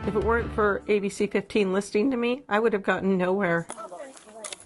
If it weren't for ABC 15 listening to me, I would have gotten nowhere.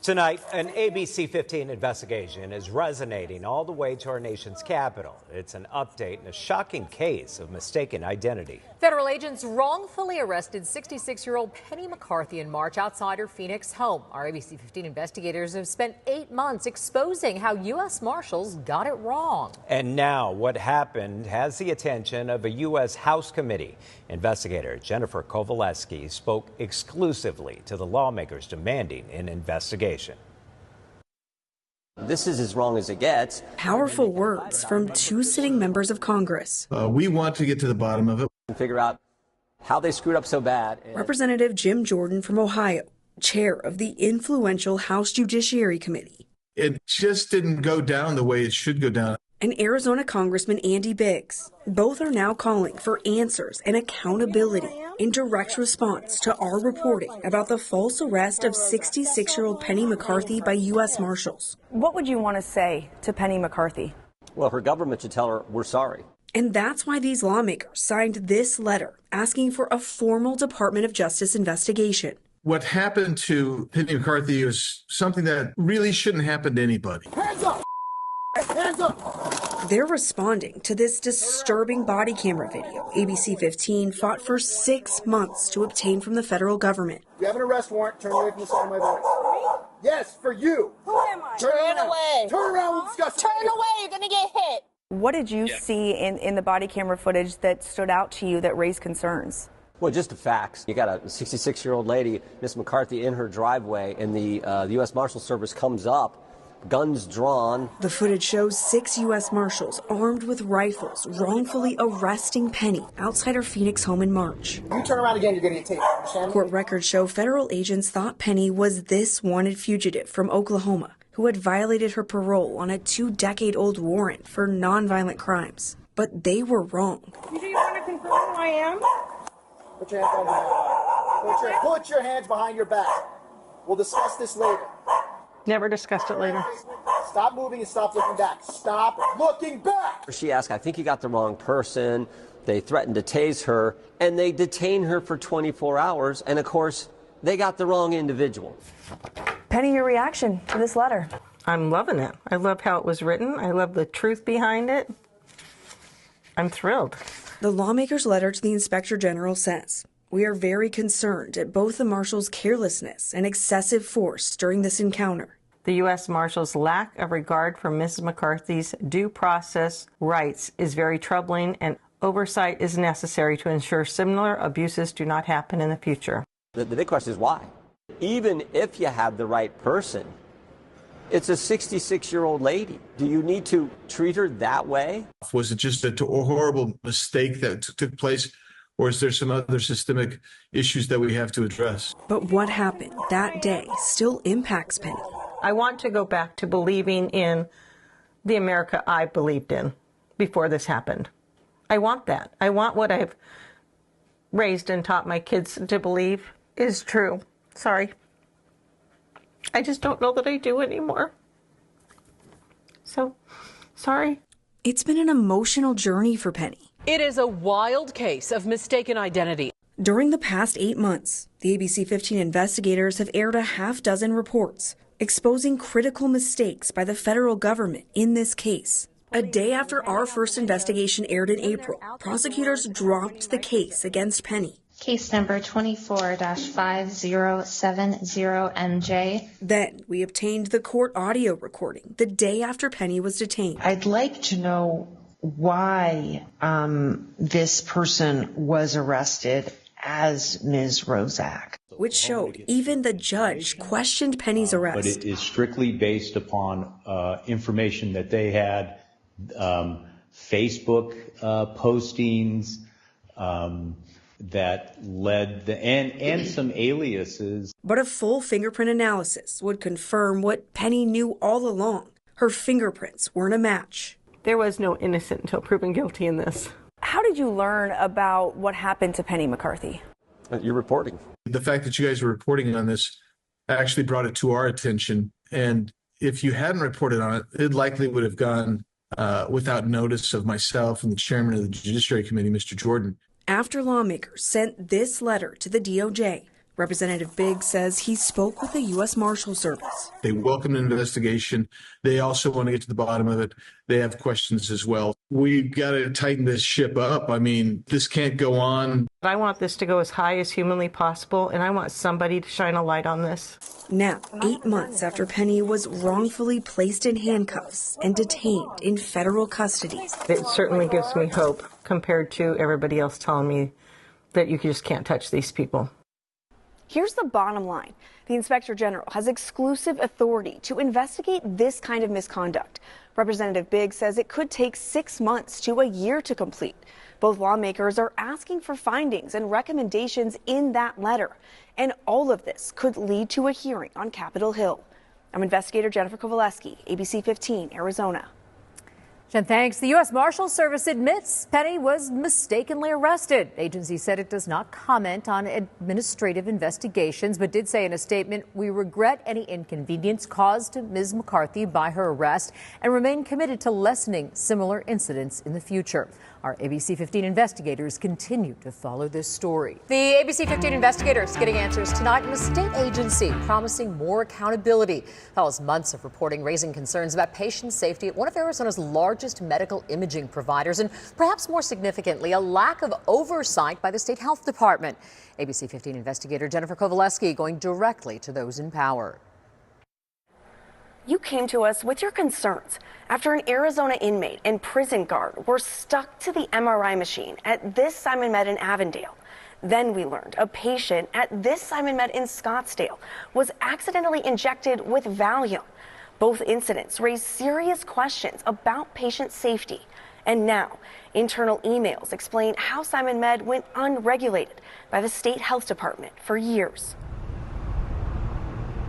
Tonight, an ABC 15 investigation is resonating all the way to our nation's capital. It's an update in a shocking case of mistaken identity. Federal agents wrongfully arrested 66-year-old Penny McCarthy in March outside her Phoenix home. Our ABC 15 investigators have spent 8 months exposing how U.S. Marshals got it wrong. And now what happened has the attention of a U.S. House committee. Investigator Jennifer Kovaleski spoke exclusively to the lawmakers demanding an investigation. This is as wrong as it gets. Powerful words from two sitting members of Congress. We want to get to the bottom of it and figure out how they screwed up so bad. Representative Jim Jordan from Ohio, chair of the influential House Judiciary Committee. It just didn't go down the way it should go down. And Arizona Congressman Andy Biggs. Both are now calling for answers and accountability in direct response to our reporting about the false arrest of 66-year-old Penny McCarthy by U.S. Marshals. What would you want to say to Penny McCarthy? Well, her government should tell her we're sorry. And that's why these lawmakers signed this letter asking for a formal Department of Justice investigation. What happened to Penny McCarthy was something that really shouldn't happen to anybody. Hands up! Hands up! They're responding to this disturbing body camera video ABC 15 fought for 6 months to obtain from the federal government. You have an arrest warrant. Turn away from the sound of my voice. Yes, for you. Who am I? Turn away. Turn around. We'll discuss it. Turn away. You're going to get hit. What did you see in the body camera footage that stood out to you that raised concerns? Well, just the facts. You got a 66-year-old lady, Miss McCarthy, in her driveway, and the U.S. Marshal Service comes up, guns drawn. The footage shows 6 U.S. Marshals armed with rifles wrongfully arresting Penny outside her Phoenix home in March. You turn around again, you're going to get taped. Understand? Court records show federal agents thought Penny was this wanted fugitive from Oklahoma who had violated her parole on a 2-decade-old warrant for nonviolent crimes. But they were wrong. Do you want to confirm who I am? Put your hands behind your back. Put your hands behind your back. We'll discuss this later. Never discussed it later. Stop moving and stop looking back. Stop looking back! She asked, I think you got the wrong person. They threatened to tase her, and they detained her for 24 hours, and of course, they got the wrong individual. Penny, your reaction to this letter? I'm loving it. I love how it was written. I love the truth behind it. I'm thrilled. The lawmaker's letter to the Inspector General says, "We are very concerned at both the Marshals' carelessness and excessive force during this encounter. The U.S. Marshals' lack of regard for Mrs. McCarthy's due process rights is very troubling, and oversight is necessary to ensure similar abuses do not happen in the future." The big question is why? Even if you had the right person, it's a 66-year-old lady. Do you need to treat her that way? Was it just a horrible mistake that took place, or is there some other systemic issues that we have to address? But what happened that day still impacts Penny. I want to go back to believing in the America I believed in before this happened. I want that. I want what I've raised and taught my kids to believe is true. Sorry. I just don't know that I do anymore. So, sorry. It's been an emotional journey for Penny. It is a wild case of mistaken identity. During the past 8 months, the ABC 15 investigators have aired a half-dozen reports exposing critical mistakes by the federal government in this case. A day after our first investigation aired in April, prosecutors dropped the case against Penny. Case number 24-5070MJ. Then we obtained the court audio recording the day after Penny was detained. I'd like to know why this person was arrested as Ms. Rozak. Which showed even the judge questioned Penny's arrest. But it is strictly based upon information that they had, Facebook postings, that led and some aliases. But a full fingerprint analysis would confirm what Penny knew all along. Her fingerprints weren't a match. There was no innocent until proven guilty in this. How did you learn about what happened to Penny McCarthy? You're reporting. The fact that you guys were reporting on this actually brought it to our attention. And if you hadn't reported on it, it likely would have gone without notice of myself and the chairman of the Judiciary Committee, Mr. Jordan. After lawmakers sent this letter to the DOJ, Representative Biggs says he spoke with the U.S. Marshal Service. They welcome an investigation. They also want to get to the bottom of it. They have questions as well. We've got to tighten this ship up. I mean, this can't go on. I want this to go as high as humanly possible, and I want somebody to shine a light on this. Now, 8 months after Penny was wrongfully placed in handcuffs and detained in federal custody. It certainly gives me hope compared to everybody else telling me that you just can't touch these people. Here's the bottom line. The Inspector General has exclusive authority to investigate this kind of misconduct. Representative Biggs says it could take 6 months to a year to complete. Both lawmakers are asking for findings and recommendations in that letter. And all of this could lead to a hearing on Capitol Hill. I'm investigator Jennifer Kovaleski, ABC 15, Arizona. Jen, thanks. The U.S. Marshal Service admits Penny was mistakenly arrested. Agency said it does not comment on administrative investigations, but did say in a statement, "We regret any inconvenience caused to Ms. McCarthy by her arrest and remain committed to lessening similar incidents in the future." Our ABC 15 investigators continue to follow this story. The ABC 15 investigators getting answers tonight in a state agency promising more accountability. Follows months of reporting raising concerns about patient safety at one of Arizona's largest medical imaging providers, and perhaps more significantly, a lack of oversight by the state health department. ABC 15 investigator Jennifer Kovaleski going directly to those in power. You came to us with your concerns after an Arizona inmate and prison guard were stuck to the MRI machine at this Simon Med in Avondale. Then we learned a patient at this Simon Med in Scottsdale was accidentally injected with Valium. Both incidents raised serious questions about patient safety. And now, internal emails explain how Simon Med went unregulated by the state health department for years.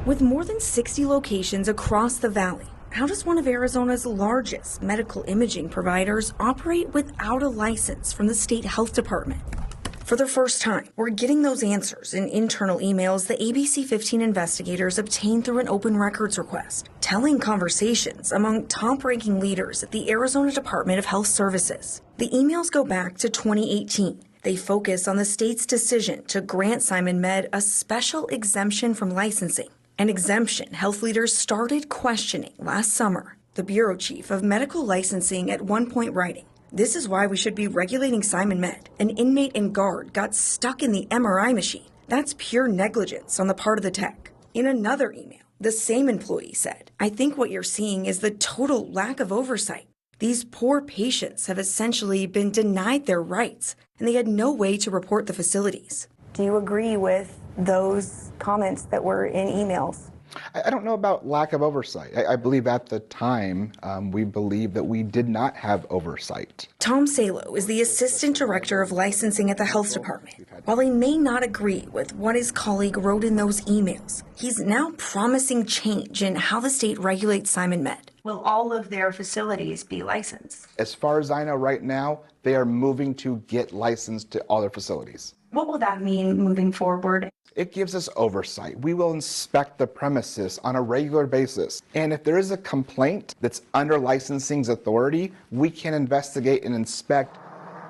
With more than 60 locations across the valley, how does one of Arizona's largest medical imaging providers operate without a license from the state health department? For the first time, we're getting those answers in internal emails the ABC 15 investigators obtained through an open records request, telling conversations among top-ranking leaders at the Arizona Department of Health Services. The emails go back to 2018. They focus on the state's decision to grant Simon Med a special exemption from licensing. An exemption health leaders started questioning last summer. The bureau chief of medical licensing at one point writing, "This is why we should be regulating Simon Med. An inmate and guard got stuck in the MRI machine. That's pure negligence on the part of the tech." In another email, the same employee said, "I think what you're seeing is the total lack of oversight. These poor patients have essentially been denied their rights, and they had no way to report the facilities." Do you agree with those comments that were in emails? I don't know about lack of oversight. I believe at the time, we believed that we did not have oversight. Tom Salo is the assistant director of licensing at the health department. While he may not agree with what his colleague wrote in those emails, he's now promising change in how the state regulates Simon Med. Will all of their facilities be licensed? As far as I know right now, they are moving to get licensed to all their facilities. What will that mean moving forward? It gives us oversight. We will inspect the premises on a regular basis. And if there is a complaint that's under licensing's authority, we can investigate and inspect.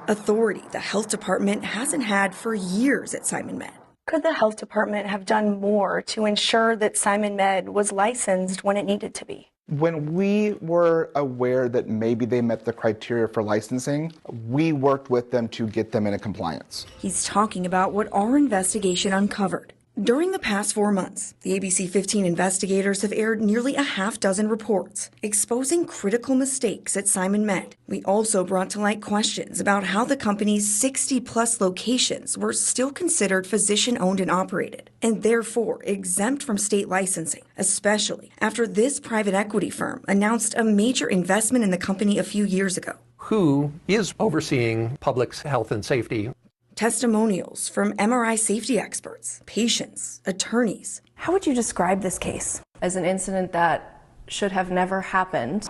Authority the health department hasn't had for years at Simon Med. Could the health department have done more to ensure that Simon Med was licensed when it needed to be? When we were aware that maybe they met the criteria for licensing, we worked with them to get them into compliance. He's talking about what our investigation uncovered. During the past 4 months, the ABC 15 investigators have aired nearly a half dozen reports exposing critical mistakes at Simon Med. We also brought to light questions about how the company's 60-plus locations were still considered physician-owned and operated, and therefore exempt from state licensing, especially after this private equity firm announced a major investment in the company a few years ago. Who is overseeing public health and safety? Testimonials from MRI safety experts, patients, attorneys. How would you describe this case? As an incident that should have never happened.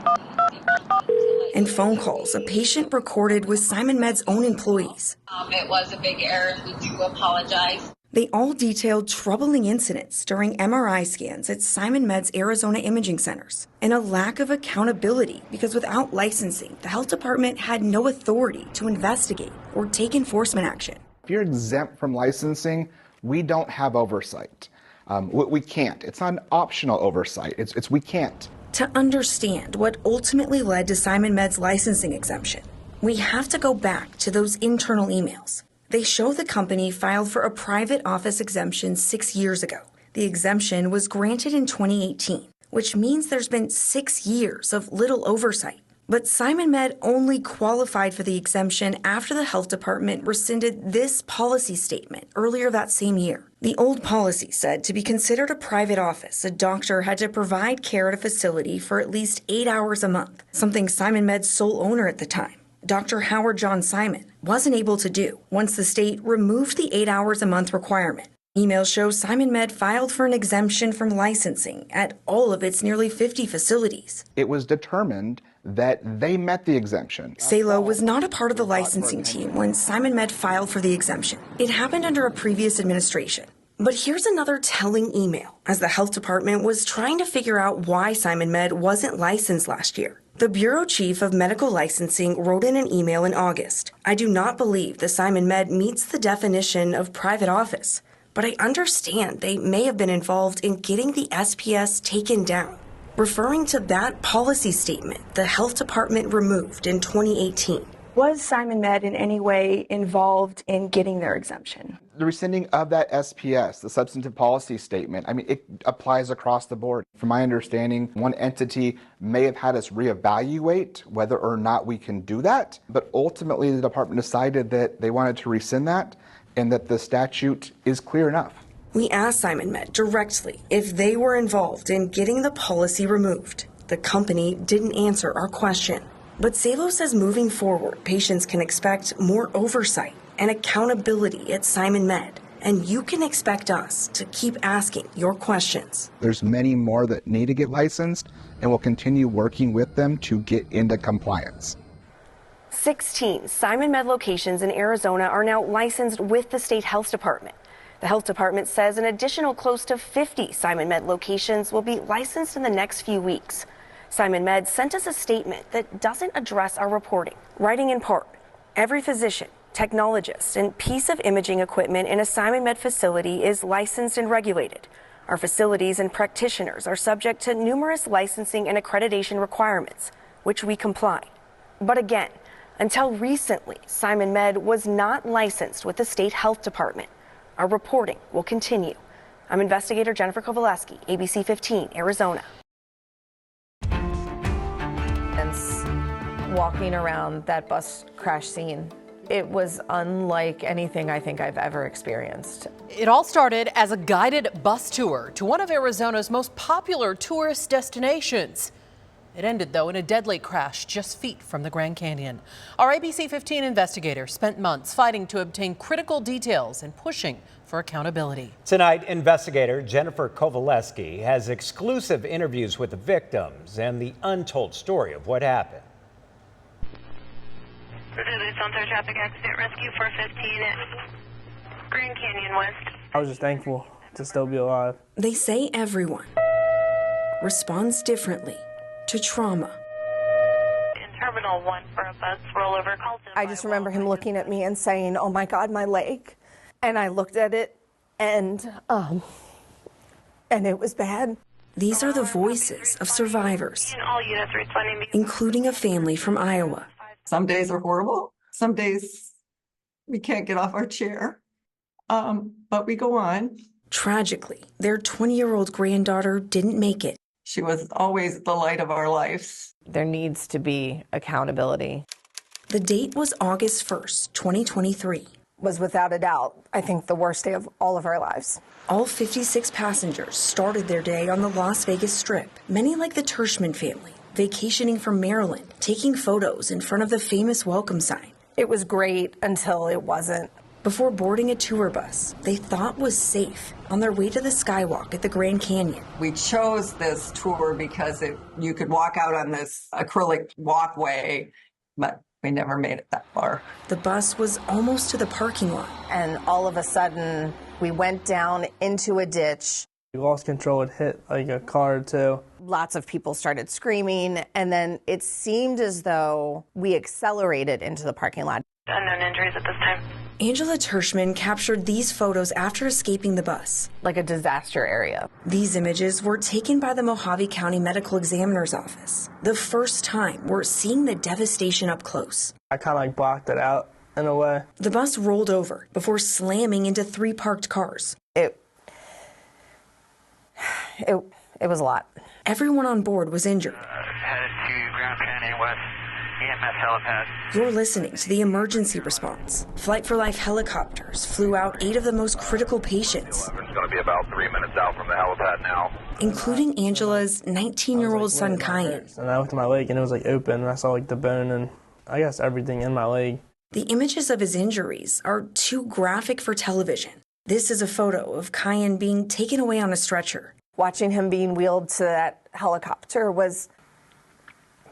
And phone calls a patient recorded with Simon Med's own employees. It was a big error. We do apologize. They all detailed troubling incidents during MRI scans at SimonMed's Arizona imaging centers and a lack of accountability because without licensing, the health department had no authority to investigate or take enforcement action. If you're exempt from licensing, we don't have oversight. We can't. It's not an optional oversight. It's we can't. To understand what ultimately led to SimonMed's licensing exemption, we have to go back to those internal emails. They show the company filed for a private office exemption 6 years ago. The exemption was granted in 2018, which means there's been 6 years of little oversight. But SimonMed only qualified for the exemption after the health department rescinded this policy statement earlier that same year. The old policy said to be considered a private office, a doctor had to provide care at a facility for at least 8 hours a month, something SimonMed's sole owner at the time, Dr. Howard John Simon, wasn't able to do once the state removed the 8 hours a month requirement. Emails show SimonMed filed for an exemption from licensing at all of its nearly 50 facilities. It was determined that they met the exemption. Salo was not a part of the licensing team when SimonMed filed for the exemption. It happened under a previous administration. But here's another telling email as the health department was trying to figure out why SimonMed wasn't licensed last year. The Bureau Chief of Medical Licensing wrote in an email in August, "I do not believe the SimonMed meets the definition of private office, but I understand they may have been involved in getting the SPS taken down," referring to that policy statement the health department removed in 2018. Was SimonMed in any way involved in getting their exemption? The rescinding of that SPS, the substantive policy statement, it applies across the board. From my understanding, one entity may have had us reevaluate whether or not we can do that, but ultimately the department decided that they wanted to rescind that and that the statute is clear enough. We asked SimonMed directly if they were involved in getting the policy removed. The company didn't answer our question. But Salo says moving forward, patients can expect more oversight and accountability at SimonMed, and you can expect us to keep asking your questions. There's many more that need to get licensed, and we'll continue working with them to get into compliance. 16 SimonMed locations in Arizona are now licensed with the state health department. The health department says an additional close to 50 SimonMed locations will be licensed in the next few weeks. SimonMed sent us a statement that doesn't address our reporting, writing in part, "Every physician, technologist, and piece of imaging equipment in a SimonMed facility is licensed and regulated. Our facilities and practitioners are subject to numerous licensing and accreditation requirements, which we comply." But again, until recently, SimonMed was not licensed with the state health department. Our reporting will continue. I'm investigator Jennifer Kovaleski, ABC 15, Arizona. Walking around that bus crash scene, it was unlike anything I think I've ever experienced. It all started as a guided bus tour to one of Arizona's most popular tourist destinations. It ended, though, in a deadly crash just feet from the Grand Canyon. Our ABC 15 investigator spent months fighting to obtain critical details and pushing for accountability. Tonight, investigator Jennifer Kovaleski has exclusive interviews with the victims and the untold story of what happened. This is Sunset Traffic Accident Rescue 415 at Grand Canyon West. I was just thankful to still be alive. They say everyone responds differently to trauma. In Terminal 1 for a bus rollover called. I just remember him looking at me and saying, "Oh my God, my leg." And I looked at it and it was bad. These are the voices of survivors, including a family from Iowa. Some days are horrible. Some days we can't get off our chair, but we go on. Tragically, their 20-year-old granddaughter didn't make it. She was always the light of our lives. There needs to be accountability. The date was August 1st, 2023. Was without a doubt, I think, the worst day of all of our lives. All 56 passengers started their day on the Las Vegas Strip, many like the Tershman family, vacationing from Maryland, taking photos in front of the famous welcome sign. It was great until it wasn't. Before boarding a tour bus they thought was safe on their way to the skywalk at the Grand Canyon. We chose this tour because you could walk out on this acrylic walkway, but we never made it that far. The bus was almost to the parking lot. And all of a sudden, We went down into a ditch. We lost control. It hit like a car or two. Lots of people started screaming, and then it seemed as though we accelerated into the parking lot. Unknown injuries at this time. Angela Tershman captured these photos after escaping the bus. Like a disaster area. These images were taken by the Mojave County Medical Examiner's Office. The first time we're seeing the devastation up close. I kind of like blocked it out in a way. The bus rolled over before slamming into 3 parked cars. It was a lot. Everyone on board was injured. Headed to Grand Canyon West EMS helipad. You're listening to the emergency response. Flight for Life helicopters flew out 8 of the most critical patients. It's going to be about 3 minutes out from the helipad now. Including Angela's 19-year-old son, Kyan. And I looked at my leg and it was like open, and I saw like the bone and I guess everything in my leg. The images of his injuries are too graphic for television. This is a photo of Kyan being taken away on a stretcher. Watching him being wheeled to that helicopter was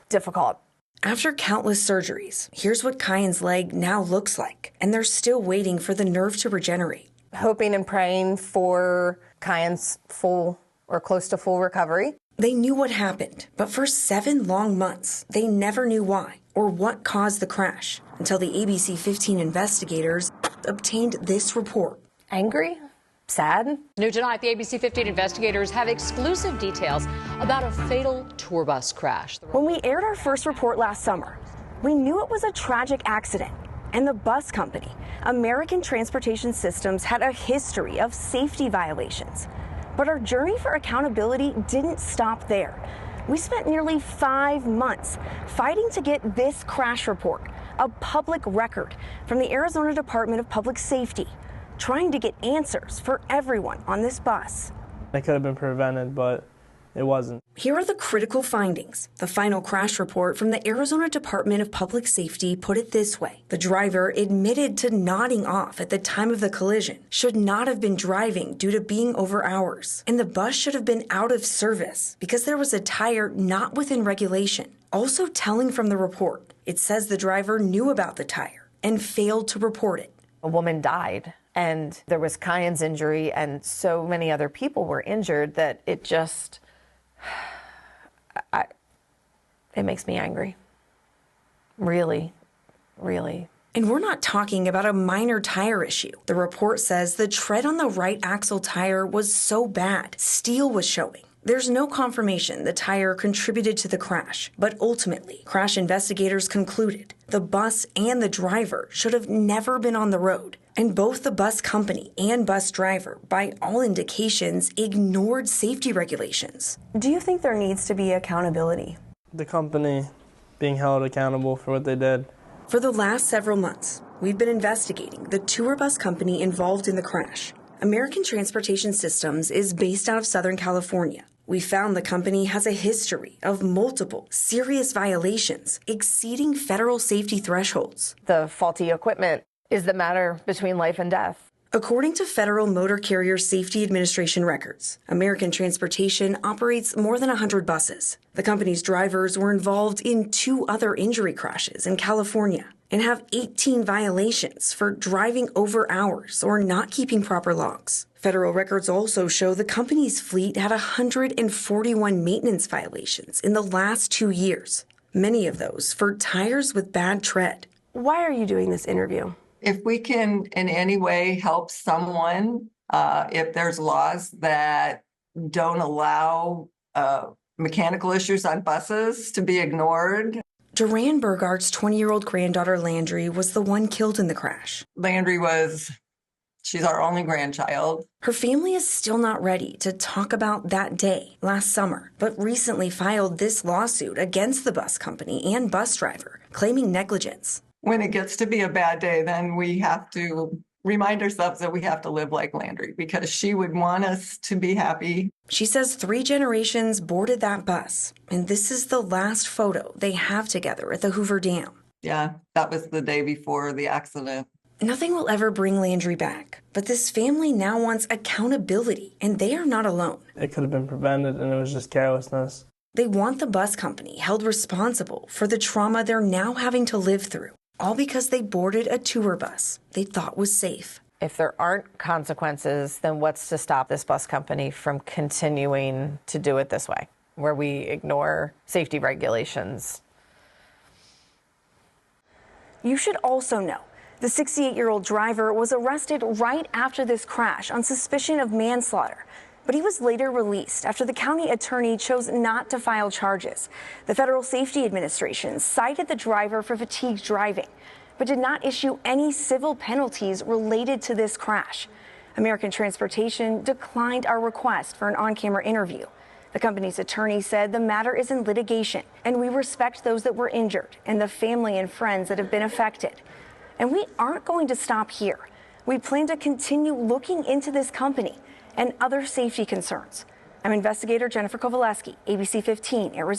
difficult. After countless surgeries, here's what Kyan's leg now looks like, and they're still waiting for the nerve to regenerate. Hoping and praying for Kyan's full or close to full recovery. They knew what happened, but for 7 long months, they never knew why or what caused the crash until the ABC 15 investigators obtained this report. Angry? Sad? New tonight, the ABC 15 investigators have exclusive details about a fatal tour bus crash. When we aired our first report last summer, we knew it was a tragic accident, and the bus company, American Transportation Systems, had a history of safety violations. But our journey for accountability didn't stop there. We spent nearly 5 months fighting to get this crash report, a public record from the Arizona Department of Public Safety, trying to get answers for everyone on this bus. It could have been prevented, but it wasn't. Here are the critical findings. The final crash report from the Arizona Department of Public Safety put it this way. The driver admitted to nodding off at the time of the collision, should not have been driving due to being over hours, and the bus should have been out of service because there was a tire not within regulation. Also telling from the report, it says the driver knew about the tire and failed to report it. A woman died, and there was Kyan's injury, and so many other people were injured that it just, it makes me angry. Really, really. And we're not talking about a minor tire issue. The report says the tread on the right axle tire was so bad, steel was showing. There's no confirmation the tire contributed to the crash, but ultimately, crash investigators concluded the bus and the driver should have never been on the road. And both the bus company and bus driver, by all indications, ignored safety regulations. Do you think there needs to be accountability? The company being held accountable for what they did. For the last several months, we've been investigating the tour bus company involved in the crash. American Transportation Systems is based out of Southern California. We found the company has a history of multiple serious violations exceeding federal safety thresholds. The faulty equipment is the matter between life and death. According to Federal Motor Carrier Safety Administration records, American Transportation operates more than 100 buses. The company's drivers were involved in 2 other injury crashes in California and have 18 violations for driving over hours or not keeping proper logs. Federal records also show the company's fleet had 141 maintenance violations in the last 2 years, many of those for tires with bad tread. Why are you doing this interview? If we can in any way help someone, if there's laws that don't allow mechanical issues on buses to be ignored. Duran Burghart's 20-year-old granddaughter Landry was the one killed in the crash. Landry she's our only grandchild. Her family is still not ready to talk about that day last summer, but recently filed this lawsuit against the bus company and bus driver, claiming negligence. When it gets to be a bad day, then we have to remind ourselves that we have to live like Landry because she would want us to be happy. She says 3 generations boarded that bus, and this is the last photo they have together at the Hoover Dam. Yeah, that was the day before the accident. Nothing will ever bring Landry back, but this family now wants accountability, and they are not alone. It could have been prevented, and it was just carelessness. They want the bus company held responsible for the trauma they're now having to live through, all because they boarded a tour bus they thought was safe. If there aren't consequences, then what's to stop this bus company from continuing to do it this way, where we ignore safety regulations? You should also know the 68-year-old driver was arrested right after this crash on suspicion of manslaughter, but he was later released after the county attorney chose not to file charges. The Federal Safety Administration cited the driver for fatigued driving, but did not issue any civil penalties related to this crash. American Transportation declined our request for an on-camera interview. The company's attorney said the matter is in litigation, and we respect those that were injured and the family and friends that have been affected. And we aren't going to stop here. We plan to continue looking into this company and other safety concerns. I'm investigator Jennifer Kovaleski, ABC 15, Arizona.